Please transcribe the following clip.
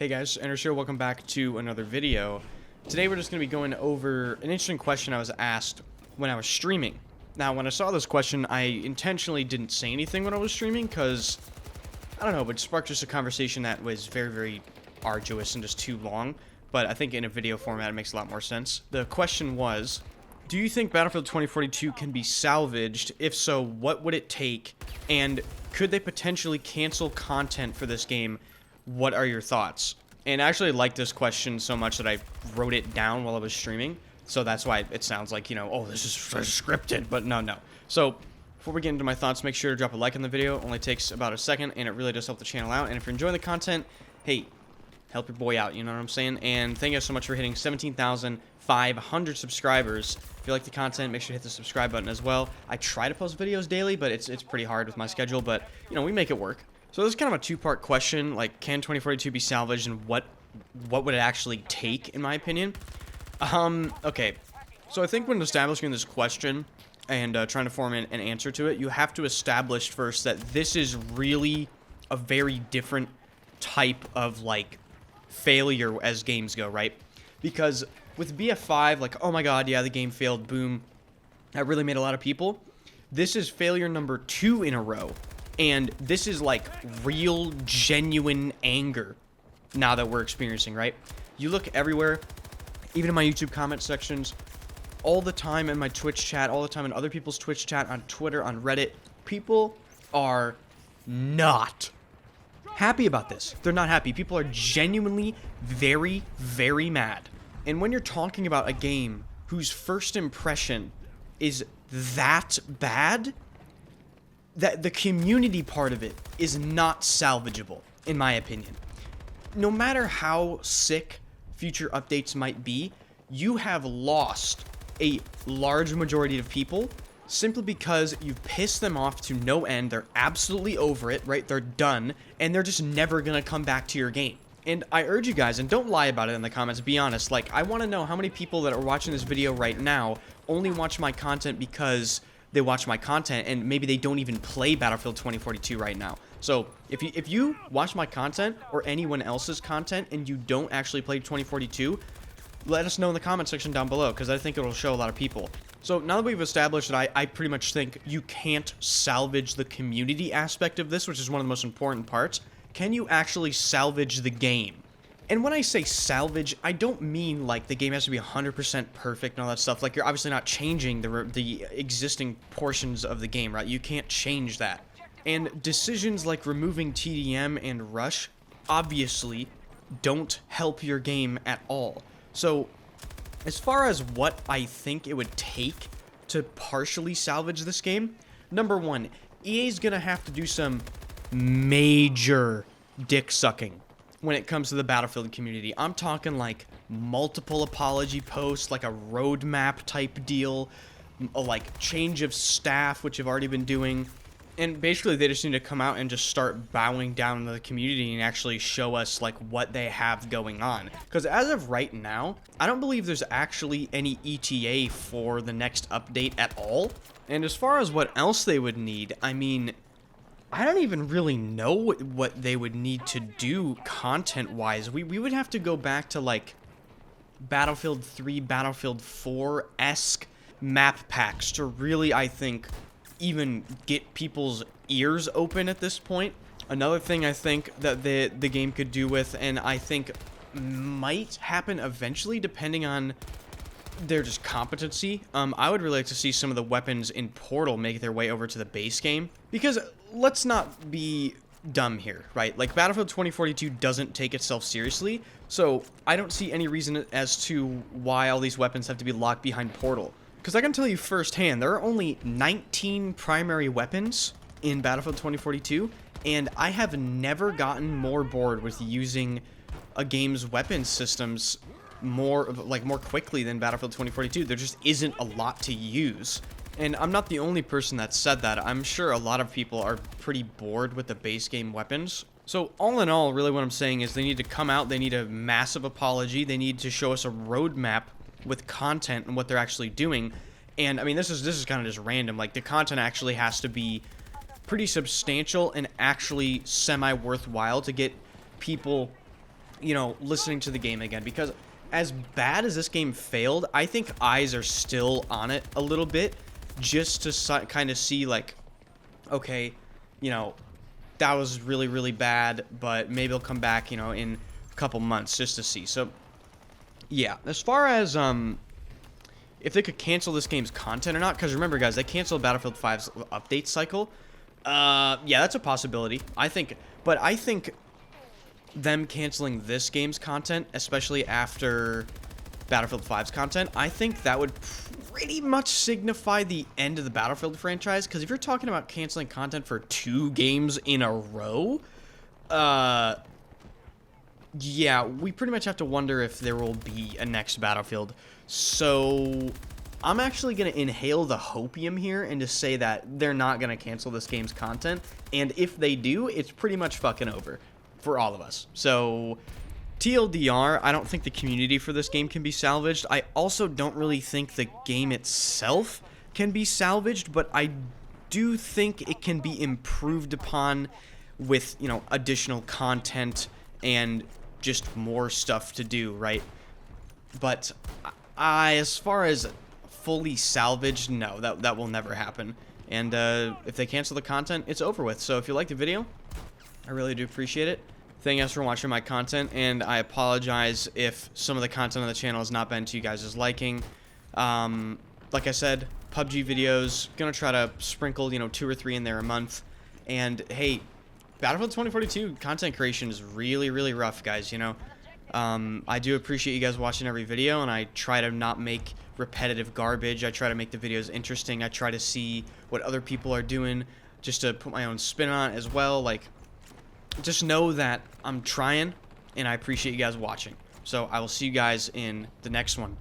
Hey guys, Ender here, welcome back to another video. Today we're just going to be going over an interesting question I was asked when I was streaming. Now, when I saw this question, I intentionally didn't say anything when I was streaming because, I don't know, it sparked just a conversation that was very arduous and just too long. But I think in a video format it makes a lot more sense. The question was, do you think Battlefield 2042 can be salvaged? If so, what would it take? And could they potentially cancel content for this game? What are your thoughts? And I actually like this question so much that I wrote it down while I was streaming. So that's why it sounds like, you know, oh, this is scripted, but no. So before we get into my thoughts, make sure to drop a like on the video. It only takes about a second, and it really does help the channel out. And if you're enjoying the content, hey, help your boy out, you know what I'm saying? And thank you so much for hitting 17,500 subscribers. If you like the content, make sure to hit the subscribe button as well. I try to post videos daily, but it's pretty hard with my schedule, but, you know, we make it work. So this is kind of a two-part question, like, can 2042 be salvaged, and what would it actually take, in my opinion? Okay, so I think when establishing this question and trying to form an answer to it, you have to establish first that this is really a very different type of, like, failure as games go, right? Because with BF5, like, oh my god, yeah, the game failed, boom, that really made a lot of people. This is failure number 2 in a row. And this is like real, genuine anger now that we're experiencing, right? You look everywhere, even in my YouTube comment sections, all the time in my Twitch chat, all the time in other people's Twitch chat, on Twitter, on Reddit, people are not happy about this. They're not happy. People are genuinely very mad. And when you're talking about a game whose first impression is that bad, that the community part of it is not salvageable, in my opinion. No matter how sick future updates might be, you have lost a large majority of people simply because you've pissed them off to no end. They're absolutely over it, right? They're done, and they're just never gonna come back to your game. And I urge you guys, and don't lie about it in the comments, be honest, like, I want to know how many people that are watching this video right now only watch my content because they watch my content, and maybe they don't even play Battlefield 2042 right now. So, if you watch my content, or anyone else's content, and you don't actually play 2042, let us know in the comment section down below, because I think it will show a lot of people. So, now that we've established that I pretty much think you can't salvage the community aspect of this, which is one of the most important parts, can you actually salvage the game? And when I say salvage, I don't mean like the game has to be 100% perfect and all that stuff. Like, you're obviously not changing the existing portions of the game, right? You can't change that. And decisions like removing TDM and Rush obviously don't help your game at all. So, as far as what I think it would take to partially salvage this game, number one, EA's gonna have to do some major dick sucking when it comes to the Battlefield community. I'm talking like multiple apology posts, like a roadmap type deal, like change of staff, which you've already been doing. And basically they just need to come out and just start bowing down to the community and actually show us like what they have going on. Because as of right now, I don't believe there's actually any ETA for the next update at all. And as far as what else they would need, I mean, I don't even really know what they would need to do content-wise. We would have to go back to, like, Battlefield 3, Battlefield 4-esque map packs to really, I think, even get people's ears open at this point. Another thing I think that the game could do with, and I think might happen eventually, depending on their just competency, I would really like to see some of the weapons in Portal make their way over to the base game. Because let's not be dumb here, right? Like, Battlefield 2042 doesn't take itself seriously, so I don't see any reason as to why all these weapons have to be locked behind Portal. Because I can tell you firsthand, there are only 19 primary weapons in Battlefield 2042, and I have never gotten more bored with using a game's weapon systems more quickly than Battlefield 2042. There just isn't a lot to use. And I'm not the only person that said that. I'm sure a lot of people are pretty bored with the base game weapons. So all in all, really what I'm saying is they need to come out, they need a massive apology, they need to show us a roadmap with content and what they're actually doing. And I mean, this is kind of just random. Like, the content actually has to be pretty substantial and actually semi-worthwhile to get people you know, listening to the game again, because as bad as this game failed, I think eyes are still on it a little bit, just to kind of see, like, okay, you know, that was really, really bad, but maybe it'll come back, you know, in a couple months, just to see. So, yeah, as far as, if they could cancel this game's content or not, because remember, guys, they canceled Battlefield 5's update cycle. Yeah, that's a possibility, I think, but I think them canceling this game's content, especially after Battlefield 5's content, I think that would pretty much signify the end of the Battlefield franchise, because if you're talking about canceling content for 2 games in a row, yeah, we pretty much have to wonder if there will be a next Battlefield. So I'm actually going to inhale the hopium here and just say that they're not going to cancel this game's content, and if they do, it's pretty much fucking over for all of us. So TLDR, I don't think the community for this game can be salvaged. I also don't really think the game itself can be salvaged, but I do think it can be improved upon with, you know, additional content and just more stuff to do, right? But as far as fully salvaged, no, that will never happen. And if they cancel the content, it's over with. So if you liked the video, I really do appreciate it. Thank you guys for watching my content, and I apologize if some of the content on the channel has not been to you guys' liking. Like I said, PUBG videos, gonna try to sprinkle, you know, 2 or 3 in there a month. And hey, Battlefield 2042 content creation is really, really rough, guys, you know. I do appreciate you guys watching every video, and I try to not make repetitive garbage. I try to make the videos interesting. I try to see what other people are doing just to put my own spin on it as well. Like, just know that I'm trying, and I appreciate you guys watching. So I will see you guys in the next one.